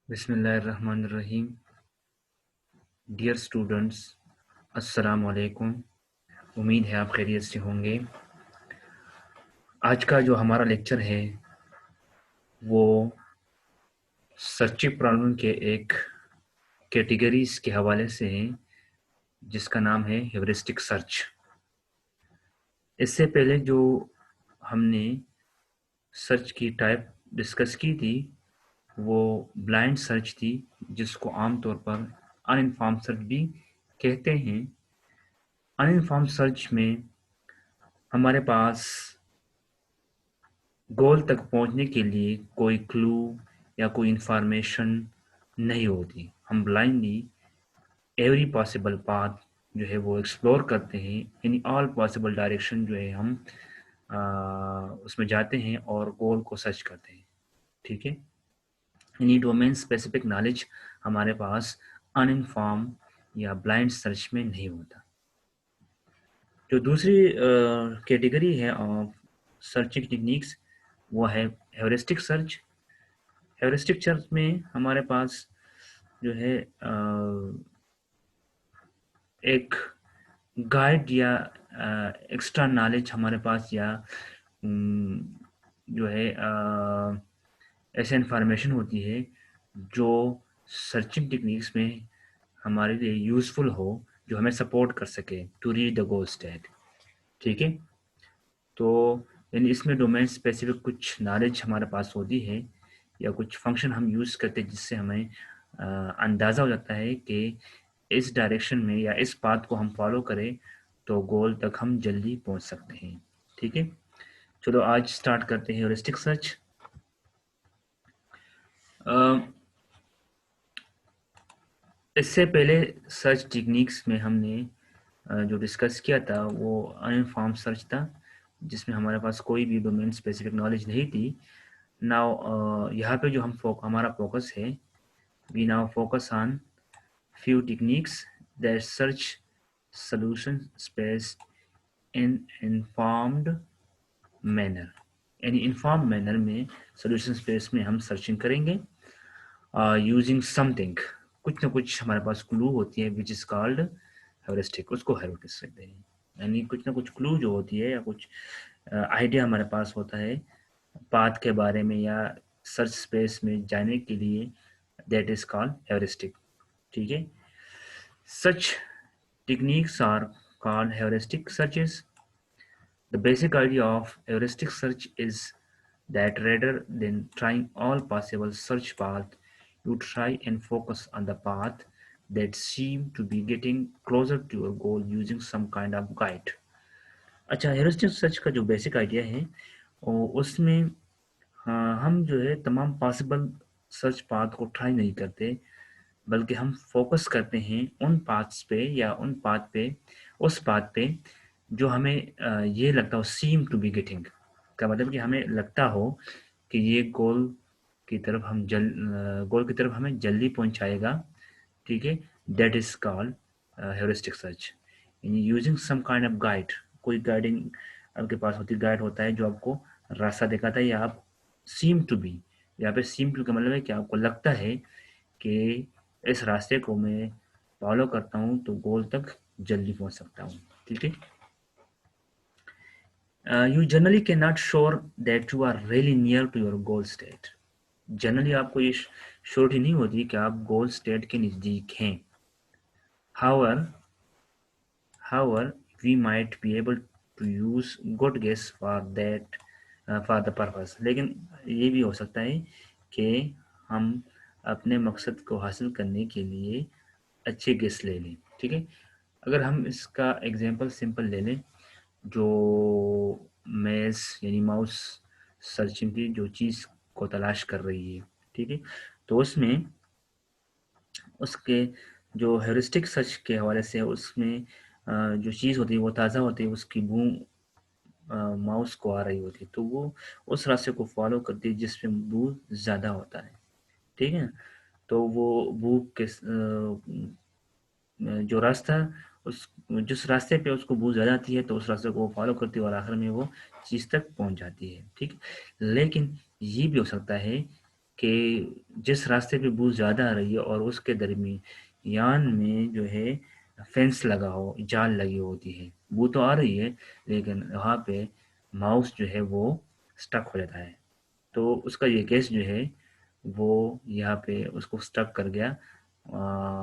बिस्मिल्लाहिर्रहमानिर्रहीम। Dear students, अस्सलाम वालेकुम। उम्मीद है आप खैरियत से होंगे। आज का जो हमारा लेक्चर है वो सर्चिंग प्रॉब्लम के एक कैटेगरीज के हवाले से है जिसका नाम है हेवरिस्टिक सर्च। इससे पहले जो हमने सर्च की टाइप डिस्कस की थी वो ब्लाइंड सर्च थी, जिसको आमतौर पर अनइन्फॉर्म्ड सर्च भी कहते हैं। अनइन्फॉर्म्ड सर्च में हमारे पास गोल तक पहुंचने के लिए कोई क्लू या कोई इंफॉर्मेशन नहीं होती। हम ब्लाइंडली एवरी पॉसिबल पाथ जो है वो एक्सप्लोर करते हैं। इन ऑल पॉसिबल डायरेक्शन जो है हम उसमें जाते हैं और गोल को सर्च करते हैं। ठीक है, यानी डोमेन स्पेसिफिक नॉलेज हमारे पास अनइन्फॉर्म या ब्लाइंड सर्च में नहीं होता। जो दूसरी कैटेगरी है ऑफ सर्चिंग टेक्निक्स वो है हेवरिस्टिक सर्च। हेवरिस्टिक सर्च में हमारे पास जो है एक गाइड या एक्स्ट्रा नॉलेज हमारे पास या जो है ऐसे इंफॉर्मेशन होती है जो सर्चिंग टेक्निक्स में हमारे लिए यूज़फुल हो, जो हमें सपोर्ट कर सके to reach the goal state. ठीक है, तो यानी इसमें डोमेन स्पेसिफिक कुछ नॉलेज हमारे पास होती है या कुछ फंक्शन हम यूज़ करते हैं जिससे हमें अंदाज़ा हो जाता है कि इस डायरेक्शन में या इस पाथ को हम फॉलो करें तो गोल तक हम जल्दी पहुंच सकते हैं। ठीक है, चलो आज स्टार्ट करते हैं हेuriस्टिक सर्च। इससे पहले सर्च टेक्निक्स में हमने जो डिस्कस किया था वो अनइन्फॉर्म्ड सर्च था, जिसमें हमारे पास कोई भी डोमेन स्पेसिफिक नॉलेज नहीं थी। नाउ यहाँ पे जो हमारा फोकस है, we now focus on few techniques that search solution space in informed manner। यानी informed manner में solution space में हम सर्चिंग करेंगे यूजिंग समथिंग। कुछ ना कुछ हमारे पास क्लू होती है विच इज कॉल्ड हेरिस्टिक, उसको हेरिस्टिक कहते हैं। यानी कुछ ना कुछ क्लू जो होती है या कुछ आइडिया हमारे पास होता है पाथ के बारे में या सर्च स्पेस में जाने के लिए, दैट इज कॉल्ड हेरिस्टिक। ठीक है, such techniques are called heuristic searches. The basic idea of heuristic search is that rather than trying all possible search paths, you try and focus on the path that seem to be getting closer to your goal using some kind of guide। अच्छा, heuristic search का जो basic idea है उसमें हम जो है तमाम possible search path को ट्राई नहीं करते, बल्कि हम फोकस करते हैं उन पाथ्स पे या उन पाथ पे, उस पाथ पे जो हमें ये लगता हो सीम टू बी गेटिंग का मतलब कि हमें लगता हो कि ये गोल की तरफ हमें जल्दी पहुंचाएगा। ठीक है, that is called heuristic search. यानी using some kind of guide, कोई गाइडिंग आपके पास होती गाइड होता है जो आपको रास्ता दिखाता है, या आप सीम टू बी, यहाँ पे सीम टू का मतलब है कि आपको लगता है कि इस रास्ते को मैं फॉलो करता हूँ तो गोल तक जल्दी पहुँच सकता हूँ। ठीक है, you generally can not sure that you are really near to your goal state. Generally आपको ये श्योरिटी नहीं होती कि आप गोल स्टेट के नज़दीक हैं। However, however, we might be able to use good guess for that for the purpose। लेकिन ये भी हो सकता है कि हम अपने मकसद को हासिल करने के लिए अच्छे गेस ले लें। ठीक है, अगर हम इसका एग्जांपल सिंपल ले लें, जो मेज यानी माउस सर्चिंग की जो चीज़ को तलाश कर रही है। ठीक है, तो उसमें उसके जो हेरिस्टिक सर्च के हवाले से उसमें जो चीज़ होती है वो ताज़ा होती है, उसकी बू माउस को आ रही होती है, तो वो उस रास्ते को फॉलो करती है जिसमें बू ज़्यादा होता है। ठीक है, तो वो बू के जो रास्ता उस जिस रास्ते पे उसको बू ज़्यादा आती है तो उस रास्ते को वो फॉलो करती है और आखिर में वो चीज़ तक पहुंच जाती है। ठीक, लेकिन ये भी हो सकता है कि जिस रास्ते पे बू ज़्यादा आ रही है और उसके दरमियान में जो है फेंस लगा हो, जाल लगी होती है, बू तो आ रही है लेकिन वहाँ पे माउस जो है वो स्टक हो जाता है। तो उसका ये केस जो है वो यहाँ पे उसको स्टक कर गया,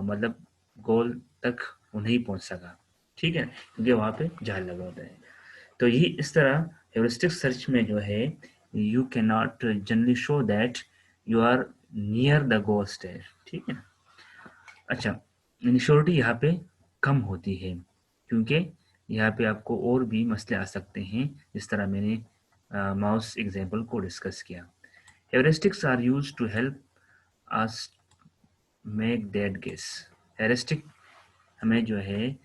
मतलब गोल तक वो नहीं पहुँच सका, ठीक है, क्योंकि वहाँ पे जाल लगा होता है। तो ये इस तरह हेउरिस्टिक सर्च में जो है you can not generally show that you are near the goal stage, ठीक है। अच्छा, इनिश्योरिटी यहाँ पे कम होती है क्योंकि यहाँ पे आपको और भी मसले आ सकते हैं, जिस तरह मैंने माउस एग्जांपल को डिस्कस किया। Heuristics are used to help us make that guess. Heuristic हमें जो है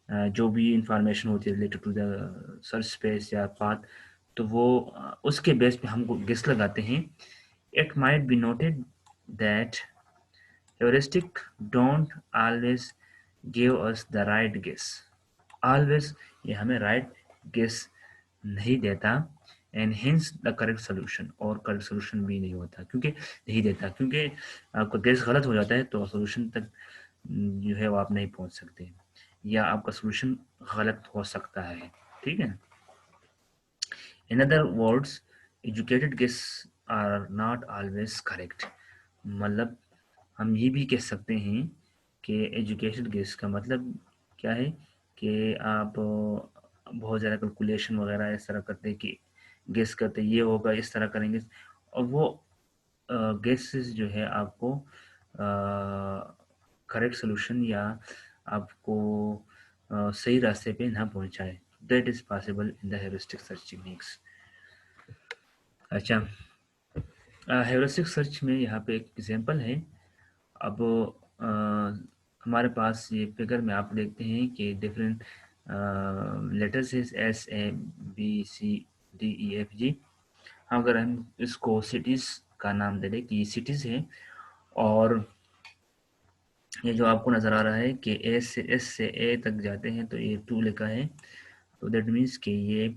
जो भी इंफॉर्मेशन होती है related to the search space या पाथ, तो वो उसके बेस पे हमको गेस लगाते हैं। It might be noted that heuristic don't always give us the right guess. Always ये हमें right guess नहीं देता, and hence the correct solution, और correct solution भी नहीं होता क्योंकि नहीं देता, क्योंकि आपका guess गलत हो जाता है तो solution तक जो है वो आप नहीं पहुंच सकते, या आपका solution गलत हो सकता है, ठीक है। In other words, educated guess are not always correct. मतलब हम ये भी कह सकते हैं कि एजुकेटेड गेस का मतलब क्या है कि आप बहुत ज़्यादा कैलकुलेशन वगैरह इस तरह करते हैं कि गेस करते ये होगा, इस तरह करेंगे, और वो गेसेस जो है आपको करेक्ट सोल्यूशन या आपको सही रास्ते पे ना पहुंचाए। That is possible in the heuristic search techniques. अच्छा, हेरिस्टिक सर्च में यहाँ पे एक एग्जांपल है। अब हमारे पास ये फिगर में आप देखते हैं कि डिफरेंट लेटर्स है SABCDEFG। अगर हम इसको सिटीज़ का नाम दे दें कि ये सिटीज़ है, और ये जो आपको नज़र आ रहा है कि S से A तक जाते हैं तो ये 2 लिखा है, तो दैट मीन्स कि ये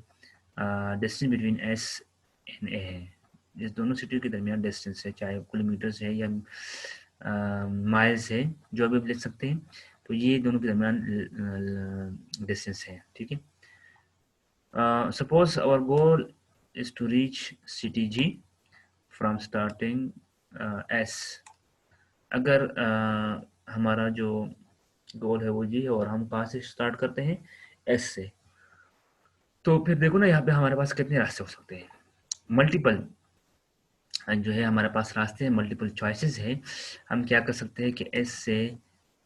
distance between S and A है। इस दोनों सिटी के दरमियान डिस्टेंस है, चाहे किलोमीटर्स है या माइल्स है, जो भी आप लिख सकते हैं, तो ये दोनों के दरमियान डिस्टेंस है, ठीक है। Suppose our goal is to reach city G from starting S। अगर हमारा जो गोल है वो G है और हम कहाँ से स्टार्ट करते हैं, S से, तो फिर देखो ना यहाँ पे हमारे पास कितने रास्ते हो सकते हैं, मल्टीपल जो है हमारे पास रास्ते हैं, मल्टीपल चॉइसेस है। हम क्या कर सकते हैं कि S से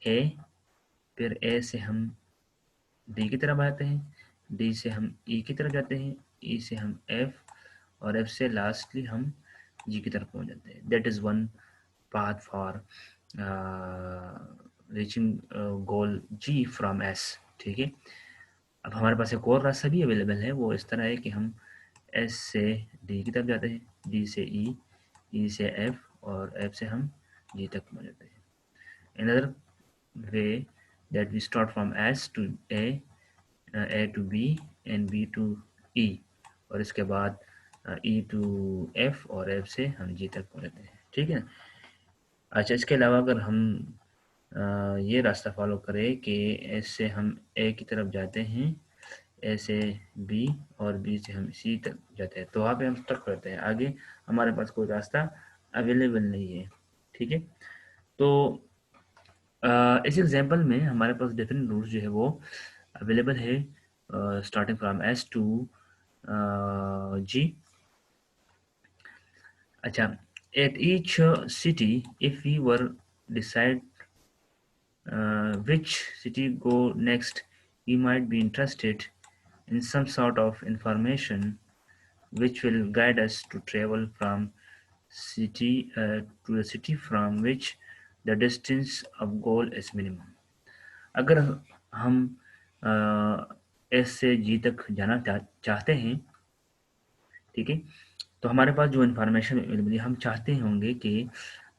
A, फिर A से हम D की तरफ आते हैं, D से हम E की तरफ जाते हैं, E से हम F, और F से लास्टली हम G की तरफ पहुंच जाते हैं। That is one path for reaching goal G from S, ठीक है। अब हमारे पास एक और रास्ता भी अवेलेबल है, वो इस तरह है कि हम S से D की तरफ जाते हैं, D से E, E से F, और F से हम G तक पहुंच जाते हैं। Another way that we start from S to A to B and B to E, और इसके बाद E to F और F से हम G तक पहुंच जाते हैं, ठीक है। अच्छा, इसके अलावा अगर हम ये रास्ता फॉलो करें कि S से हम A की तरफ जाते हैं, A से B और B से हम C तक जाते हैं, तो वहाँ पे हम स्टक करते हैं, आगे हमारे पास कोई रास्ता अवेलेबल नहीं है, ठीक है। तो इस एग्जांपल में हमारे पास डिफरेंट रूट्स जो है वो अवेलेबल है, starting from S to G। अच्छा, at each city if we were decide which city go next, you might be interested in some sort of information which will guide us to travel from city to the city from which the distance of goal is minimum। अगर हम S से जी तक जाना चाहते हैं, ठीक है, तो हमारे पास जो इन्फॉर्मेशन अवेलेबल है, हम चाहते होंगे कि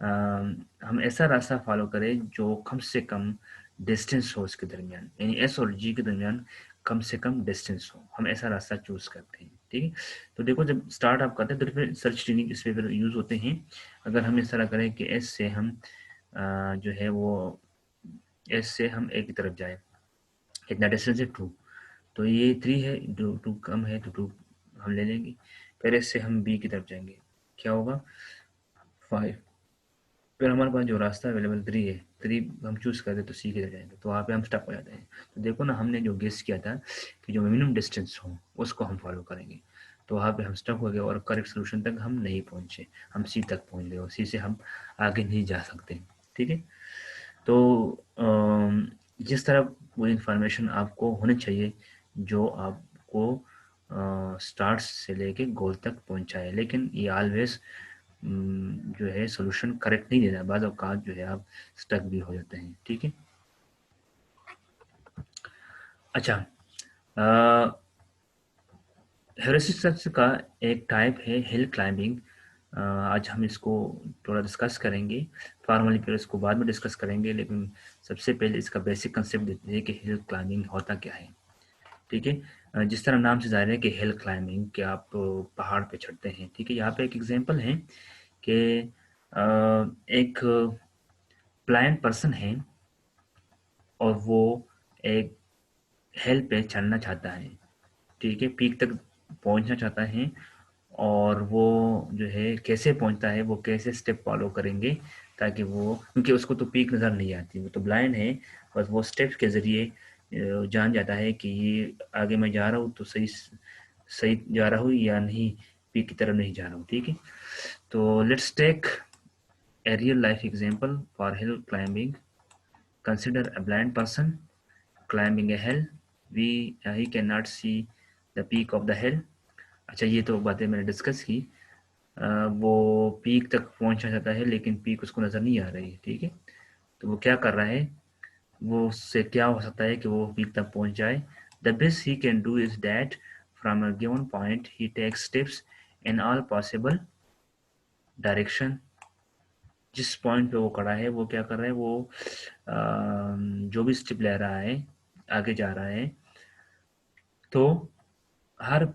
हम ऐसा रास्ता फॉलो करें जो कम से कम डिस्टेंस हो उसके दरमियान, यानी एस और जी के दरमियान कम से कम डिस्टेंस हो, हम ऐसा रास्ता चूज करते हैं, ठीक है। तो देखो, जब स्टार्ट आप करते हैं तो फिर सर्च टेक्निक इस पे यूज़ होते हैं। अगर हम इस तरह करें कि एस से हम जो है वो एस से हम ए की तरफ जाए, कितना डिस्टेंस है 2, तो ये 3 है, जो 2 कम है तो 2 हम ले लेंगे। फिर एस से हम बी की तरफ जाएंगे, क्या होगा 5। फिर हमारे पास जो रास्ता अवेलेबल 3 है, 3 हम चूज़ करते तो सी की तरफ जाएंगे, तो वहाँ पे हम स्टक हो जाते हैं। तो देखो ना, हमने जो गेस किया था कि जो मिनिमम डिस्टेंस हो उसको हम फॉलो करेंगे, तो वहाँ पे हम स्टक हो गए और करेक्ट सोल्यूशन तक हम नहीं पहुँचे, हम सी तक पहुँच गए और सी से हम आगे नहीं जा सकते। ठीक है, तो जिस तरह वो इन्फॉर्मेशन आपको होनी चाहिए जो आपको स्टार्ट से लेके गोल तक पहुंचाए, लेकिन ये ऑलवेज जो है सोल्यूशन करेक्ट नहीं देता, बाद औक़ात जो है आप स्टक भी हो जाते हैं। ठीक है, अच्छा, हेरिस्टिक सर्च का एक टाइप है हिल क्लाइंबिंग। आज हम इसको थोड़ा डिस्कस करेंगे, फॉर्मली फिर इसको बाद में डिस्कस करेंगे, लेकिन सबसे पहले इसका बेसिक कंसेप्ट देते हैं कि हिल क्लाइंबिंग होता क्या है। ठीक है, जिस तरह नाम से जाहिर है कि हिल क्लाइंबिंग, कि आप पहाड़ पे चढ़ते हैं। ठीक है, यहाँ पे एक एग्जांपल है कि एक ब्लाइंड पर्सन है और वो एक हिल पे चढ़ना चाहता है। ठीक है, पीक तक पहुंचना चाहता है, और वो जो है कैसे पहुंचता है, वो कैसे स्टेप फॉलो करेंगे ताकि वो, क्योंकि उसको तो पीक नज़र नहीं आती, वो तो ब्लाइंड है, बस वो स्टेप्स के ज़रिए जान जाता है कि ये आगे मैं जा रहा हूँ तो सही सही जा रहा हूँ या नहीं, पीक की तरफ नहीं जा रहा हूँ। ठीक है, तो let's take a real life example for hill climbing. Consider a blind person climbing a hill. He cannot see the peak of the hill. अच्छा, ये तो बातें मैंने डिस्कस की। वो पीक तक पहुंचना चाहता है लेकिन पीक उसको नज़र नहीं आ रही है। ठीक है, तो वो क्या कर रहा है, वो उससे क्या हो सकता है कि वो पीक तक पहुंच जाए। The best he can do is that from a given point he takes steps in all possible direction. जिस पॉइंट पे वो खड़ा है वो क्या कर रहा है, वो जो भी स्टेप ले रहा है, आगे जा रहा है, तो हर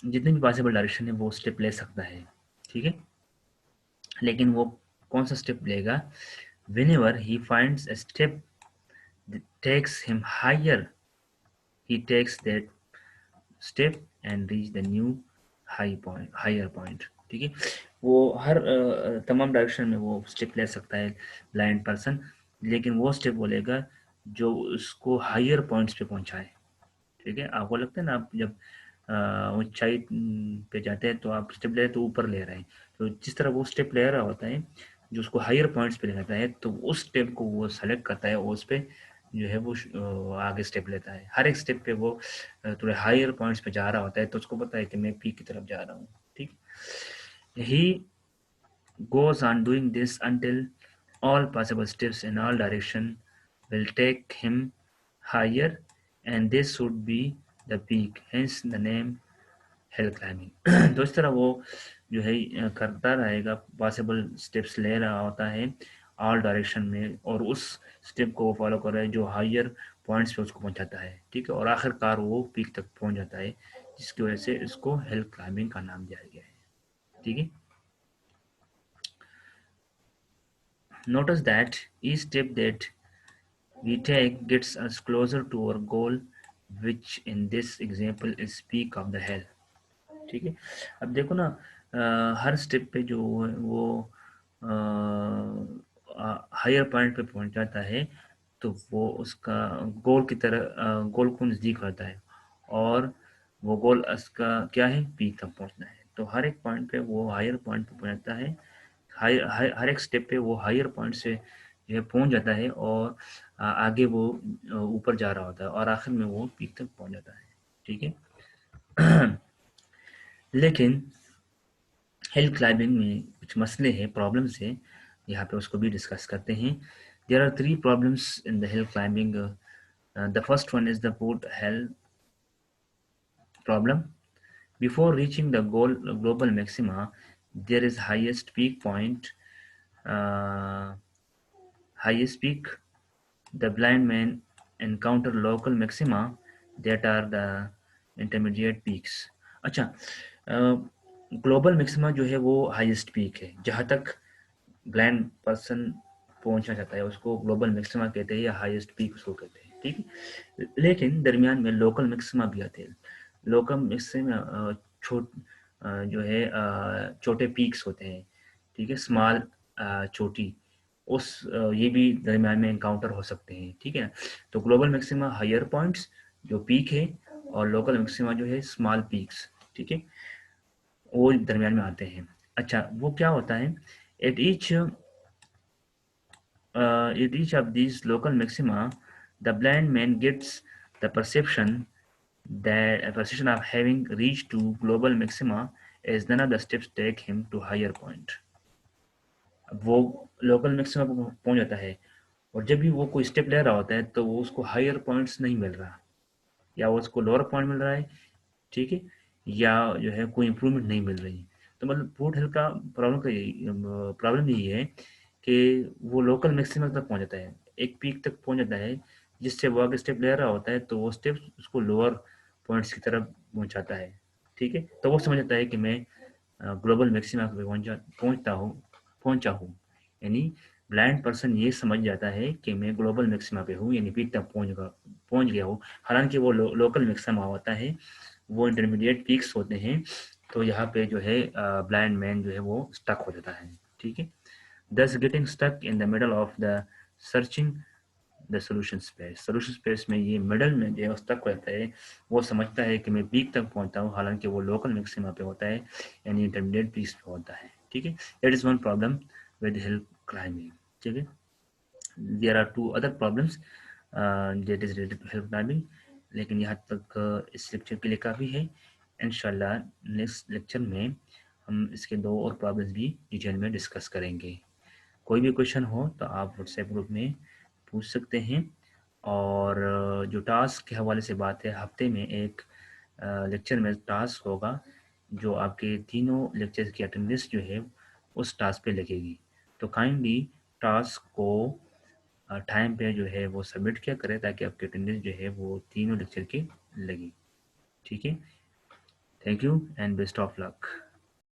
जितनी भी पॉसिबल डायरेक्शन है वो स्टेप ले सकता है। ठीक है, लेकिन वो कौन सा स्टेप लेगा, whenever he finds a step that takes him higher, he takes that step and reach the new higher point। ठीक है, वो हर तमाम डायरेक्शन में वो स्टेप ले सकता है ब्लाइंड पर्सन, लेकिन वो स्टेप वो लेगा जो उसको हायर पॉइंट्स पे पहुंचाए। ठीक है, आपको लगता है ना, आप जब ऊंचाई पे जाते हैं तो आप स्टेप ले रहे हैं तो ऊपर ले रहे हैं, तो जिस तरह वो स्टेप ले रहा होता है जो उसको हायर पॉइंट्स पे ले जाता है, तो उस स्टेप को वो सेलेक्ट करता है और उस पे जो है वो आगे स्टेप लेता है। हर एक स्टेप पे वो थोड़े हायर पॉइंट्स पे जा रहा होता है, तो उसको पता है कि मैं पीक की तरफ जा रहा हूँ। ठीक, ही goes on doing this until all possible steps in all direction will take him higher, and this should be the peak, hence the name hill climbing. तो इस तरह वो जो है करता रहेगा, पॉसिबल स्टेप्स ले रहा होता है ऑल डायरेक्शन में, और उस स्टेप को वो फॉलो कर रहा है जो हायर पॉइंट्स पे उसको पहुंचाता है। ठीक है, और आखिरकार वो पीक तक पहुंच जाता है, जिसकी वजह से इसको हिल क्लाइंबिंग का नाम दिया गया है। ठीक है, notice that each step that we take gets us closer to our goal, which in this example is peak of the hill। ठीक है, अब देखो ना, हर स्टेप पे जो है वो हायर पॉइंट पे पहुंच जाता है, तो वो उसका गोल की तरह गोल को नज़दीक आता है, और वो गोल उसका क्या है, पीक तक पहुंचना है। तो हर एक पॉइंट पे वो हायर पॉइंट पे पहुंचता है, हर एक स्टेप पे वो हायर पॉइंट से जो है पहुंच जाता है, और आगे वो ऊपर जा रहा होता है, और आखिर में वो पीक तक पहुंच जाता है। ठीक है, लेकिन हिल क्लाइंबिंग में कुछ मसले हैं, प्रॉब्लम्स हैं, यहाँ पे उसको भी डिस्कस करते हैं। There are 3 problems in the hill climbing. The first one is the foothill problem. Before reaching the global maxima, there is highest peak point. Uh, highest peak, the blind man encounter local maxima that are the intermediate peaks। अच्छा, global maxima जो है वो highest peak है, जहाँ तक blind person पहुंचना चाहता है, उसको ग्लोबल मैक्सिमा कहते हैं या हाईएस्ट पीक उसको कहते हैं, ठीक है। लेकिन दरमियान में लोकल मैक्सिमा भी आते हैं। लोकल मैक्सिमा जो है छोटे पीक्स होते हैं, ठीक है, स्मॉल चोटी, ये भी दरमियान में एनकाउंटर हो सकते हैं, ठीक है। तो ग्लोबल मैक्सिमा हायर पॉइंट्स जो पीक है, और लोकल मैक्सिमा जो है स्मॉल पीक्स, ठीक है, वो दरमियान में आते हैं। अच्छा, वो क्या होता है, at each in each of these local maxima, the blind man gets the perception of having reached to global maxima as none of the steps take him to higher point. अब वो लोकल मैक्सिमा पर पहुंच जाता है, और जब भी वो कोई स्टेप ले रहा होता है तो वो उसको हायर पॉइंट्स नहीं मिल रहा, या वो उसको लोअर पॉइंट मिल रहा है, ठीक है, या जो है कोई इम्प्रूवमेंट नहीं मिल रही। तो मतलब फूड हेल्थ का प्रॉब्लम यही है कि वो लोकल मैक्सिमम तक पहुंच जाता है, एक पीक तक पहुंच जाता है, जिससे वो आगे स्टेप ले रहा होता है तो वो स्टेप उसको लोअर पॉइंट्स की तरफ पहुंचाता है, ठीक है। तो वो समझ जाता है कि मैं ग्लोबल मैक्सिमा पे पहुंचा हूँ, यानी ब्लाइंड पर्सन ये समझ जाता है कि मैं ग्लोबल मैक्सिमा पे हूँ, यानी पीक तक पहुंच गया हूँ। हालांकि वो लोकल मैक्सिमा होता है, वो इंटरमीडिएट पीक्स होते हैं। तो यहाँ पे जो है ब्लाइंड मैन जो है वो स्टक हो जाता है, ठीक है। thus getting stuck in the middle of the searching the solution space में ये मिडल में जो है स्टक रहता है। वो समझता है कि मैं पीक तक पहुंचता हूँ, हालांकि वो लोकल मैक्सिमा पे होता है, यानी इंटरमीडिएट पीक्स पे होता है, ठीक है। That is one problem with hill climbing, ठीक है। There are two other problems that is related to hill climbing, लेकिन यहाँ तक इस लेक्चर के लिए काफ़ी है। इंशाल्लाह नेक्स्ट लेक्चर में हम इसके दो और प्रॉब्लम्स भी डिटेल में डिस्कस करेंगे। कोई भी क्वेश्चन हो तो आप व्हाट्सएप ग्रुप में पूछ सकते हैं। और जो टास्क के हवाले से बात है, हफ्ते में एक लेक्चर में टास्क होगा, जो आपके तीनों लेक्चर की अटेंडेंस जो है उस टास्क पे लगेगी। तो काइंडली टास्क को टाइम पे जो है वो सबमिट किया करें, ताकि आपकी अटेंडेंस जो है वो तीनों लेक्चर की लगी, ठीक है। Thank you and best of luck.